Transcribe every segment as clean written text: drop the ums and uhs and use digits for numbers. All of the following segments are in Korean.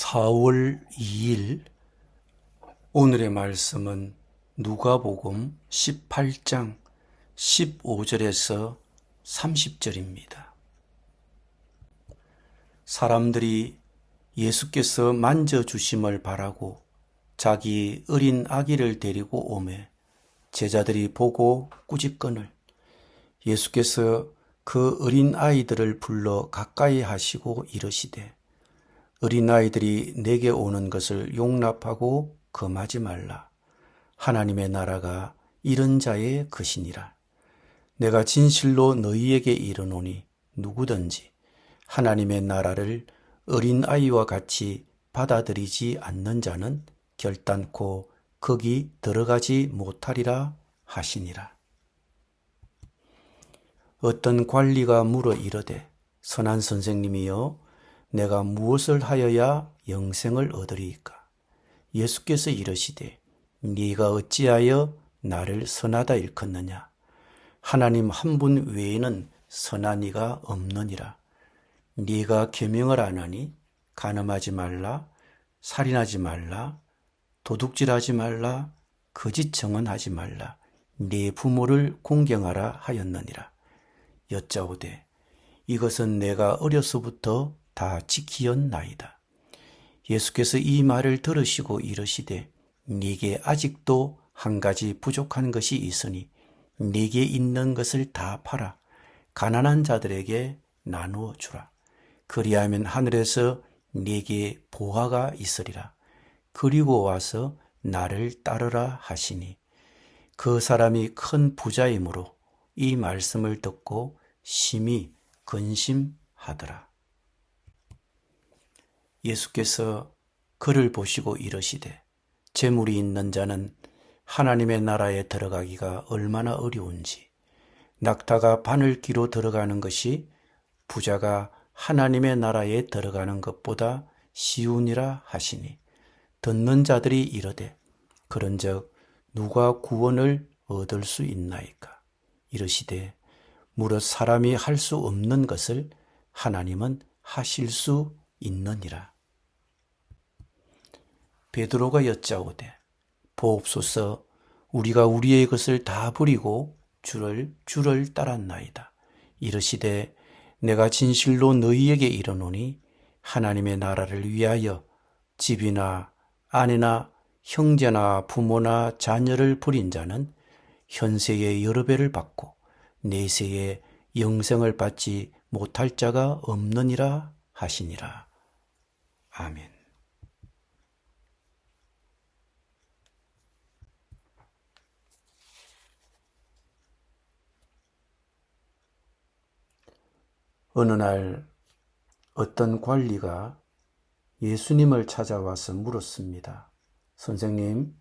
4월 2일 오늘의 말씀은 누가복음 18장 15절에서 30절입니다. 사람들이 예수께서 만져주심을 바라고 자기 어린 아기를 데리고 오매 제자들이 보고 꾸짖거늘 예수께서 그 어린 아이들을 불러 가까이 하시고 이르시되 어린아이들이 내게 오는 것을 용납하고 금하지 말라. 하나님의 나라가 이런 자의 것이니라. 내가 진실로 너희에게 이르노니 누구든지 하나님의 나라를 어린아이와 같이 받아들이지 않는 자는 결단코 거기 들어가지 못하리라 하시니라. 어떤 관리가 물어 이르되 선한 선생님이여 내가 무엇을 하여야 영생을 얻으리이까? 예수께서 이르시되 네가 어찌하여 나를 선하다 일컫느냐? 하나님 한 분 외에는 선한 이가 없느니라. 네가 계명을 안 하니 간음하지 말라, 살인하지 말라, 도둑질하지 말라, 거짓 증언하지 말라, 네 부모를 공경하라 하였느니라. 여짜오되 이것은 내가 어려서부터 다 지키었나이다. 예수께서 이 말을 들으시고 이르시되 네게 아직도 한 가지 부족한 것이 있으니 네게 있는 것을 다 팔아 가난한 자들에게 나누어 주라. 그리하면 하늘에서 네게 보화가 있으리라. 그리고 와서 나를 따르라 하시니 그 사람이 큰 부자이므로 이 말씀을 듣고 심히 근심하더라. 예수께서 그를 보시고 이르시되 재물이 있는 자는 하나님의 나라에 들어가기가 얼마나 어려운지 낙타가 바늘귀로 들어가는 것이 부자가 하나님의 나라에 들어가는 것보다 쉬우니라 하시니 듣는 자들이 이르되 그런즉 누가 구원을 얻을 수 있나이까? 이르시되 무릇 사람이 할 수 없는 것을 하나님은 하실 수 있느니라. 베드로가 여짜오되 보옵소서 우리가 우리의 것을 다 버리고 주를 따랐나이다. 이르시되 내가 진실로 너희에게 이르노니 하나님의 나라를 위하여 집이나 아내나 형제나 부모나 자녀를 버린 자는 현세의 여러 배를 받고 내세의 영생을 받지 못할 자가 없느니라 하시니라. 아멘. 어느 날 어떤 관리가 예수님을 찾아와서 물었습니다. 선생님,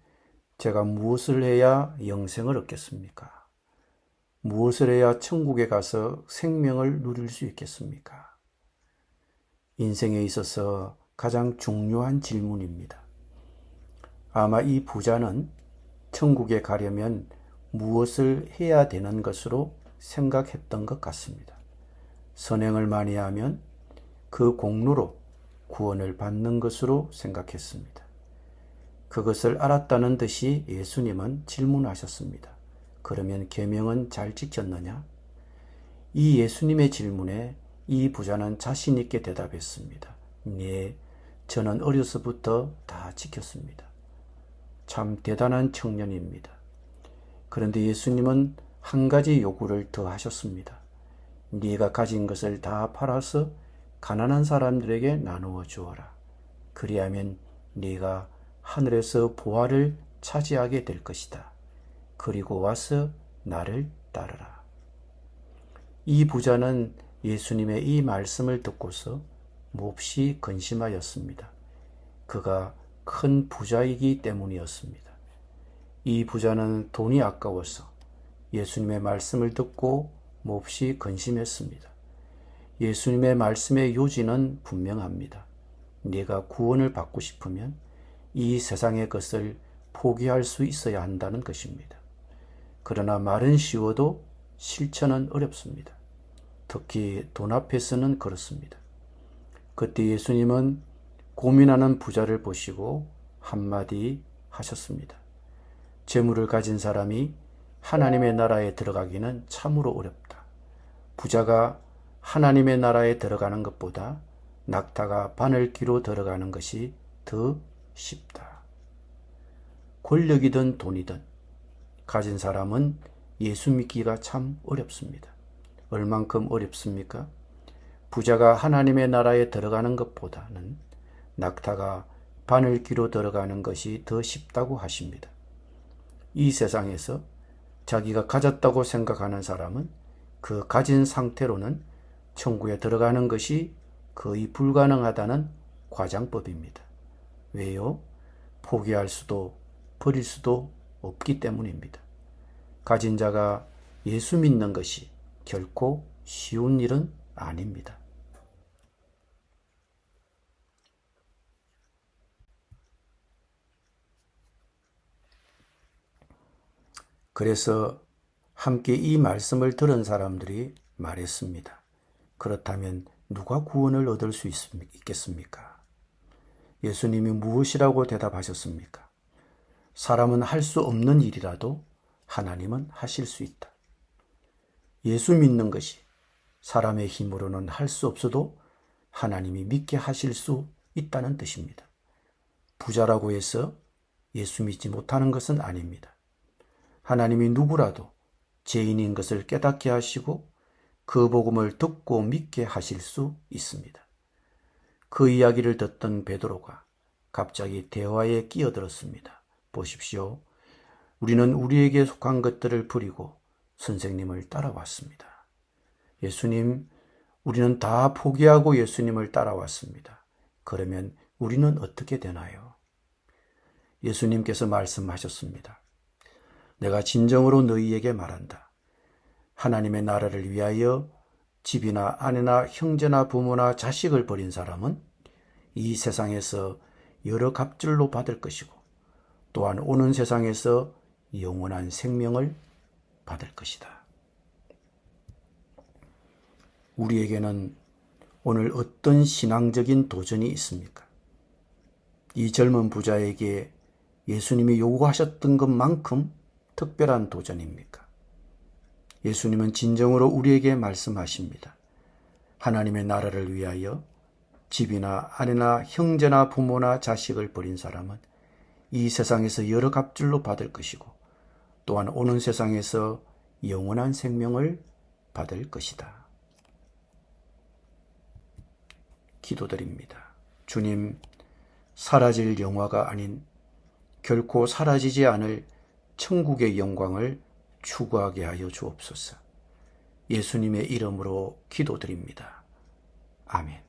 제가 무엇을 해야 영생을 얻겠습니까? 무엇을 해야 천국에 가서 생명을 누릴 수 있겠습니까? 인생에 있어서 가장 중요한 질문입니다. 아마 이 부자는 천국에 가려면 무엇을 해야 되는 것으로 생각했던 것 같습니다. 선행을 많이 하면 그 공로로 구원을 받는 것으로 생각했습니다. 그것을 알았다는 듯이 예수님은 질문하셨습니다. 그러면 계명은 잘 지켰느냐? 이 예수님의 질문에 이 부자는 자신 있게 대답했습니다. 네, 저는 어려서부터 다 지켰습니다. 참 대단한 청년입니다. 그런데 예수님은 한 가지 요구를 더 하셨습니다. 네가 가진 것을 다 팔아서 가난한 사람들에게 나누어 주어라. 그리하면 네가 하늘에서 보화를 차지하게 될 것이다. 그리고 와서 나를 따르라. 이 부자는 예수님의 이 말씀을 듣고서 몹시 근심하였습니다. 그가 큰 부자이기 때문이었습니다. 이 부자는 돈이 아까워서 예수님의 말씀을 듣고 몹시 근심했습니다. 예수님의 말씀의 요지는 분명합니다. 네가 구원을 받고 싶으면 이 세상의 것을 포기할 수 있어야 한다는 것입니다. 그러나 말은 쉬워도 실천은 어렵습니다. 특히 돈 앞에서는 그렇습니다. 그때 예수님은 고민하는 부자를 보시고 한마디 하셨습니다. 재물을 가진 사람이 하나님의 나라에 들어가기는 참으로 어렵다. 부자가 하나님의 나라에 들어가는 것보다 낙타가 바늘귀로 들어가는 것이 더 쉽다. 권력이든 돈이든 가진 사람은 예수 믿기가 참 어렵습니다. 얼만큼 어렵습니까? 부자가 하나님의 나라에 들어가는 것보다는 낙타가 바늘귀로 들어가는 것이 더 쉽다고 하십니다. 이 세상에서 자기가 가졌다고 생각하는 사람은 그 가진 상태로는 천국에 들어가는 것이 거의 불가능하다는 과장법입니다. 왜요? 포기할 수도 버릴 수도 없기 때문입니다. 가진 자가 예수 믿는 것이 결코 쉬운 일은 아닙니다. 그래서 함께 이 말씀을 들은 사람들이 말했습니다. 그렇다면 누가 구원을 얻을 수 있겠습니까? 예수님이 무엇이라고 대답하셨습니까? 사람은 할 수 없는 일이라도 하나님은 하실 수 있다. 예수 믿는 것이 사람의 힘으로는 할 수 없어도 하나님이 믿게 하실 수 있다는 뜻입니다. 부자라고 해서 예수 믿지 못하는 것은 아닙니다. 하나님이 누구라도 죄인인 것을 깨닫게 하시고 그 복음을 듣고 믿게 하실 수 있습니다. 그 이야기를 듣던 베드로가 갑자기 대화에 끼어들었습니다. 보십시오. 우리는 우리에게 속한 것들을 버리고 선생님을 따라왔습니다. 예수님, 우리는 다 포기하고 예수님을 따라왔습니다. 그러면 우리는 어떻게 되나요? 예수님께서 말씀하셨습니다. 내가 진정으로 너희에게 말한다. 하나님의 나라를 위하여 집이나 아내나 형제나 부모나 자식을 버린 사람은 이 세상에서 여러 갑절로 받을 것이고 또한 오는 세상에서 영원한 생명을 받을 것이다. 우리에게는 오늘 어떤 신앙적인 도전이 있습니까? 이 젊은 부자에게 예수님이 요구하셨던 것만큼 특별한 도전입니까? 예수님은 진정으로 우리에게 말씀하십니다. 하나님의 나라를 위하여 집이나 아내나 형제나 부모나 자식을 버린 사람은 이 세상에서 여러 갑절로 받을 것이고 또한 오는 세상에서 영원한 생명을 받을 것이다. 기도드립니다. 주님, 사라질 영화가 아닌 결코 사라지지 않을 천국의 영광을 추구하게 하여 주옵소서. 예수님의 이름으로 기도드립니다. 아멘.